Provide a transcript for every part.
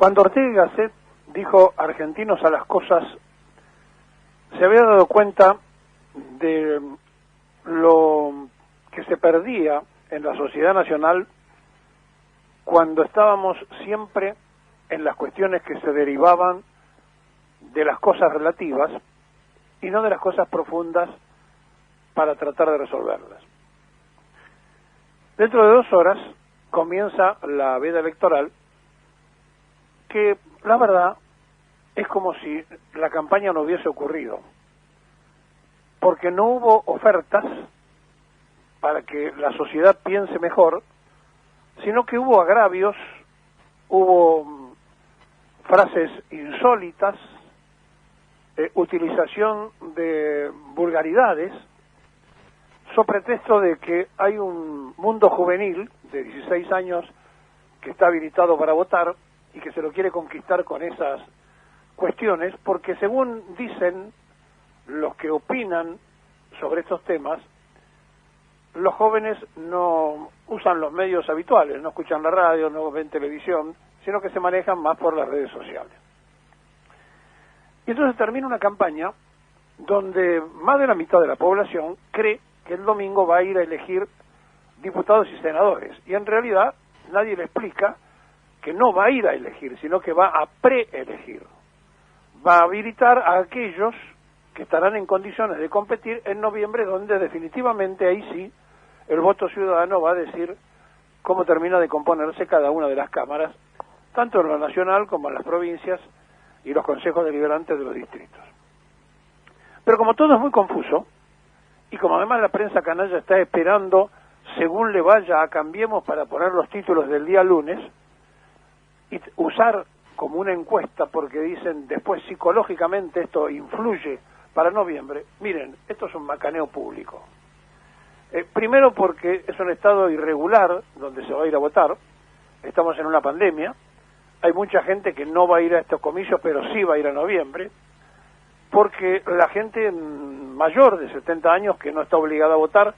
Cuando Ortega y Gasset dijo argentinos a las cosas, se había dado cuenta de lo que se perdía en la sociedad nacional cuando estábamos siempre en las cuestiones que se derivaban de las cosas relativas y no de las cosas profundas para tratar de resolverlas. Dentro de 2 horas comienza la veda electoral, que la verdad es como si la campaña no hubiese ocurrido, porque no hubo ofertas para que la sociedad piense mejor, sino que hubo agravios, hubo frases insólitas, utilización de vulgaridades, so pretexto de que hay un mundo juvenil de 16 años que está habilitado para votar y que se lo quiere conquistar con esas cuestiones, porque según dicen los que opinan sobre estos temas, los jóvenes no usan los medios habituales, no escuchan la radio, no ven televisión, sino que se manejan más por las redes sociales. Y entonces termina una campaña donde más de la mitad de la población cree que el domingo va a ir a elegir diputados y senadores, y en realidad nadie le explica que no va a ir a elegir, sino que va a preelegir. Va a habilitar a aquellos que estarán en condiciones de competir en noviembre, donde definitivamente ahí sí el voto ciudadano va a decir cómo termina de componerse cada una de las cámaras, tanto en lo nacional como en las provincias y los consejos deliberantes de los distritos. Pero como todo es muy confuso, y como además la prensa canalla está esperando, según le vaya a Cambiemos, para poner los títulos del día lunes, y usar como una encuesta, porque dicen después psicológicamente esto influye para noviembre, miren, esto es un macaneo público. Primero porque es un estado irregular donde se va a ir a votar, estamos en una pandemia, hay mucha gente que no va a ir a estos comicios, pero sí va a ir a noviembre, porque la gente mayor de 70 años que no está obligada a votar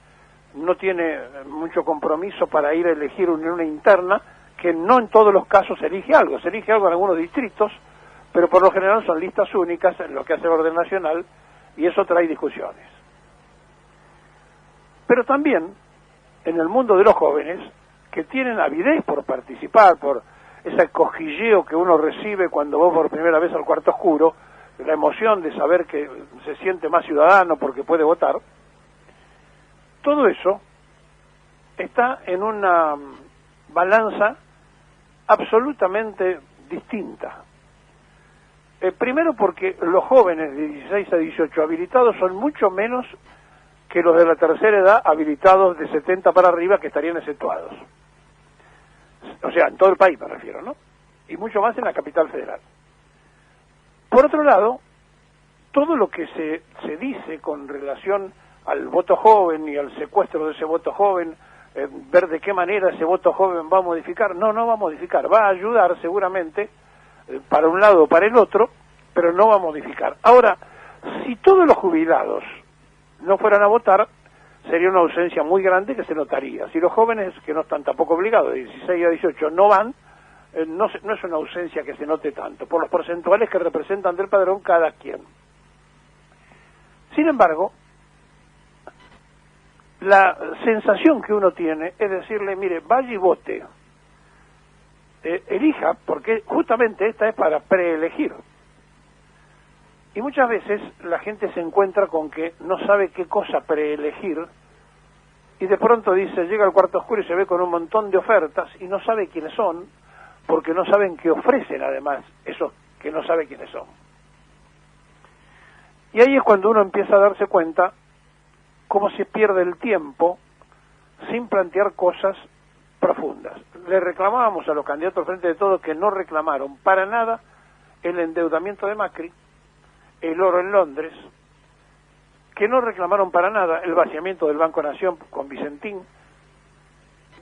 no tiene mucho compromiso para ir a elegir una interna, que no en todos los casos se elige algo en algunos distritos, pero por lo general son listas únicas en lo que hace el orden nacional, y eso trae discusiones. Pero también en el mundo de los jóvenes, que tienen avidez por participar, por ese cosquilleo que uno recibe cuando va por primera vez al cuarto oscuro, la emoción de saber que se siente más ciudadano porque puede votar, todo eso está en una balanza absolutamente distinta. Primero porque los jóvenes de 16 a 18 habilitados son mucho menos que los de la tercera edad habilitados de 70 para arriba, que estarían exceptuados. O sea, en todo el país me refiero, ¿no? Y mucho más en la capital federal. Por otro lado, todo lo que se dice con relación al voto joven y al secuestro de ese voto joven, ver de qué manera ese voto joven va a modificar, no va a modificar, va a ayudar seguramente para un lado o para el otro, pero no va a modificar. Ahora, si todos los jubilados no fueran a votar, sería una ausencia muy grande que se notaría. Si los jóvenes, que no están tampoco obligados, de 16 a 18, no van, no es una ausencia que se note tanto, por los porcentuales que representan del padrón cada quien. Sin embargo, la sensación que uno tiene es decirle, mire, vaya y vote, elija, porque justamente esta es para preelegir. Y muchas veces la gente se encuentra con que no sabe qué cosa preelegir, y de pronto dice, llega al cuarto oscuro y se ve con un montón de ofertas y no sabe quiénes son, porque no saben qué ofrecen además esos que no sabe quiénes son. Y ahí es cuando uno empieza a darse cuenta cómo se pierde el tiempo sin plantear cosas profundas. Le reclamábamos a los candidatos al Frente de Todos que no reclamaron para nada el endeudamiento de Macri, el oro en Londres, que no reclamaron para nada el vaciamiento del Banco Nación con Vicentín,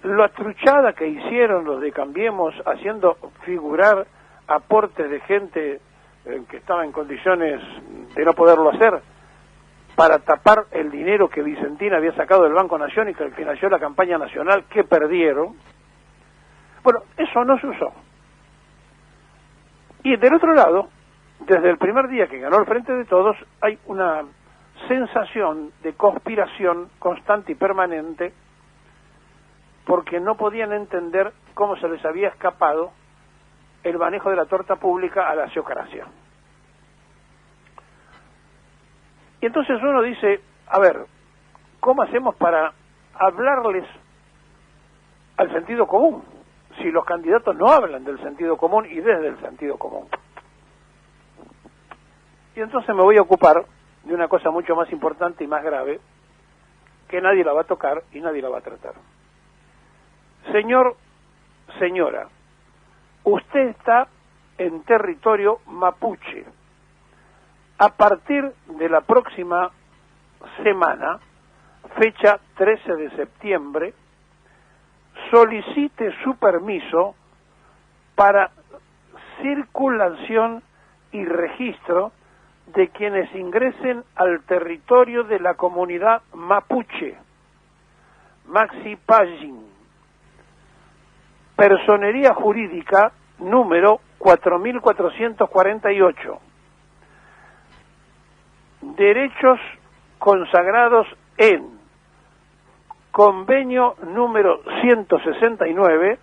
la truchada que hicieron los de Cambiemos haciendo figurar aportes de gente que estaba en condiciones de no poderlo hacer para tapar el dinero que Vicentín había sacado del Banco Nación y que financió la campaña nacional que perdieron. Bueno, eso no se usó. Y del otro lado, desde el primer día que ganó el Frente de Todos, hay una sensación de conspiración constante y permanente, porque no podían entender cómo se les había escapado el manejo de la torta pública a la sociocracia. Y entonces uno dice, a ver, ¿cómo hacemos para hablarles al sentido común? Si los candidatos no hablan del sentido común y desde el sentido común. Y entonces me voy a ocupar de una cosa mucho más importante y más grave, que nadie la va a tocar y nadie la va a tratar. Señor, señora, usted está en territorio mapuche. A partir de la próxima semana, fecha 13 de septiembre, solicite su permiso para circulación y registro de quienes ingresen al territorio de la comunidad mapuche. Maxi Pagin, personería jurídica número 4448. Derechos consagrados en Convenio número 169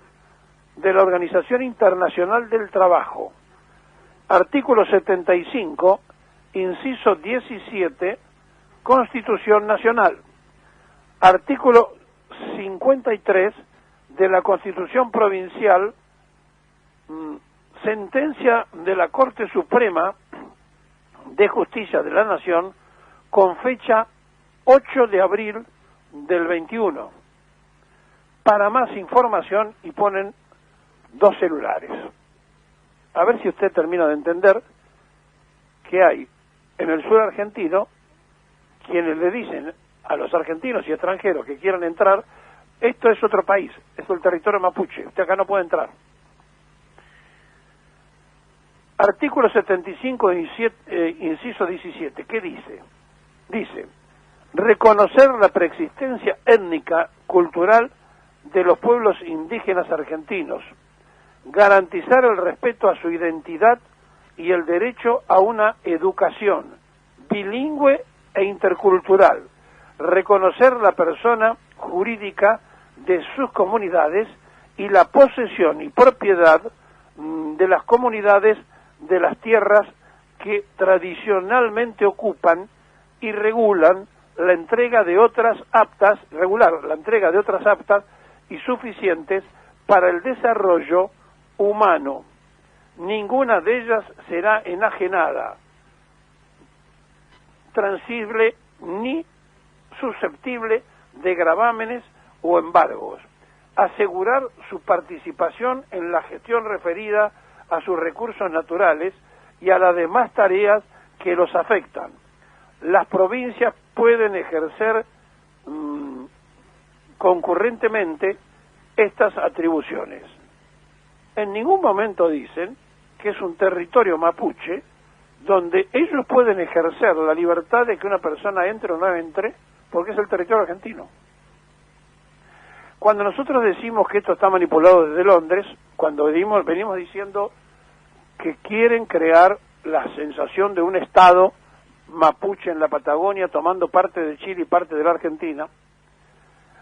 de la Organización Internacional del Trabajo. Artículo 75, inciso 17, Constitución Nacional. Artículo 53 de la Constitución Provincial, sentencia de la Corte Suprema de Justicia de la Nación con fecha 8 de abril del 21. Para más información, y ponen 2 celulares. A ver si usted termina de entender que hay en el sur argentino quienes le dicen a los argentinos y extranjeros que quieran entrar, esto es otro país, esto es el territorio mapuche, usted acá no puede entrar. Artículo 75, inciso 17, ¿qué dice? Dice, reconocer la preexistencia étnica, cultural de los pueblos indígenas argentinos, garantizar el respeto a su identidad y el derecho a una educación bilingüe e intercultural, reconocer la persona jurídica de sus comunidades y la posesión y propiedad de las comunidades de las tierras que tradicionalmente ocupan y regular la entrega de otras aptas y suficientes para el desarrollo humano. Ninguna de ellas será enajenada, transible ni susceptible de gravámenes o embargos. Asegurar su participación en la gestión referida a sus recursos naturales y a las demás tareas que los afectan. Las provincias pueden ejercer concurrentemente estas atribuciones. En ningún momento dicen que es un territorio mapuche donde ellos pueden ejercer la libertad de que una persona entre o no entre, porque es el territorio argentino. Cuando nosotros decimos que esto está manipulado desde Londres, cuando venimos diciendo que quieren crear la sensación de un Estado mapuche en la Patagonia, tomando parte de Chile y parte de la Argentina,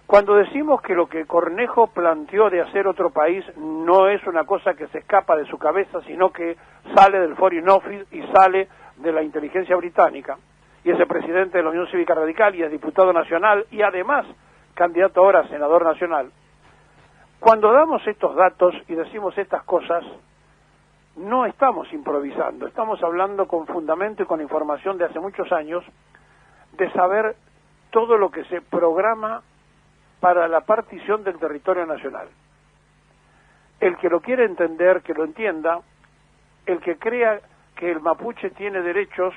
cuando decimos que lo que Cornejo planteó de hacer otro país no es una cosa que se escapa de su cabeza, sino que sale del Foreign Office y sale de la inteligencia británica, y es el presidente de la Unión Cívica Radical y es diputado nacional y además candidato ahora a senador nacional, cuando damos estos datos y decimos estas cosas, no estamos improvisando, estamos hablando con fundamento y con información de hace muchos años, de saber todo lo que se programa para la partición del territorio nacional. El que lo quiere entender, que lo entienda, el que crea que el mapuche tiene derechos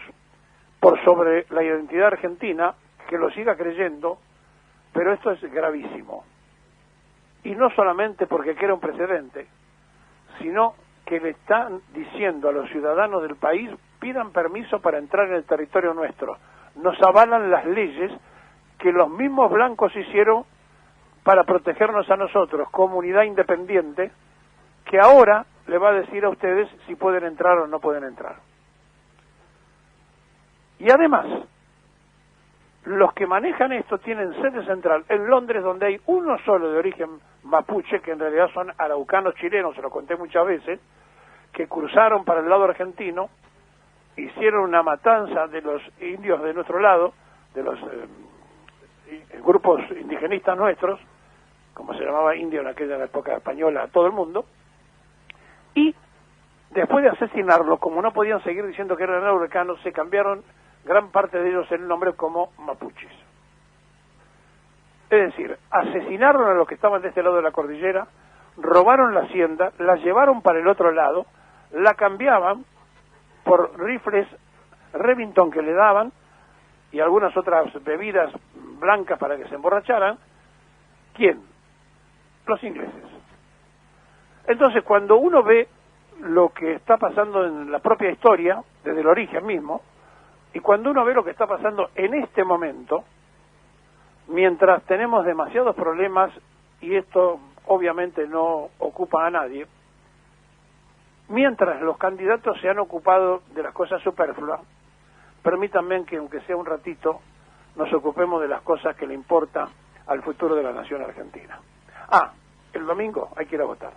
por sobre la identidad argentina, que lo siga creyendo, pero esto es gravísimo. Y no solamente porque quiera un precedente, sino que le están diciendo a los ciudadanos del país, pidan permiso para entrar en el territorio nuestro. Nos avalan las leyes que los mismos blancos hicieron para protegernos a nosotros, comunidad independiente, que ahora le va a decir a ustedes si pueden entrar o no pueden entrar. Y además, los que manejan esto tienen sede central en Londres, donde hay uno solo de origen mapuche, que en realidad son araucanos chilenos, se lo conté muchas veces, que cruzaron para el lado argentino, hicieron una matanza de los indios de nuestro lado, de los grupos indigenistas nuestros, como se llamaba indio en aquella época española, a todo el mundo, y después de asesinarlos, como no podían seguir diciendo que eran araucanos, se cambiaron gran parte de ellos el nombre como mapuches. Es decir, asesinaron a los que estaban de este lado de la cordillera, robaron la hacienda, la llevaron para el otro lado, la cambiaban por rifles Remington que le daban y algunas otras bebidas blancas para que se emborracharan. ¿Quién? Los ingleses. Entonces, cuando uno ve lo que está pasando en la propia historia, desde el origen mismo, y cuando uno ve lo que está pasando en este momento, mientras tenemos demasiados problemas, y esto obviamente no ocupa a nadie, mientras los candidatos se han ocupado de las cosas superfluas, permítanme que, aunque sea un ratito, nos ocupemos de las cosas que le importan al futuro de la nación argentina. El domingo hay que ir a votar.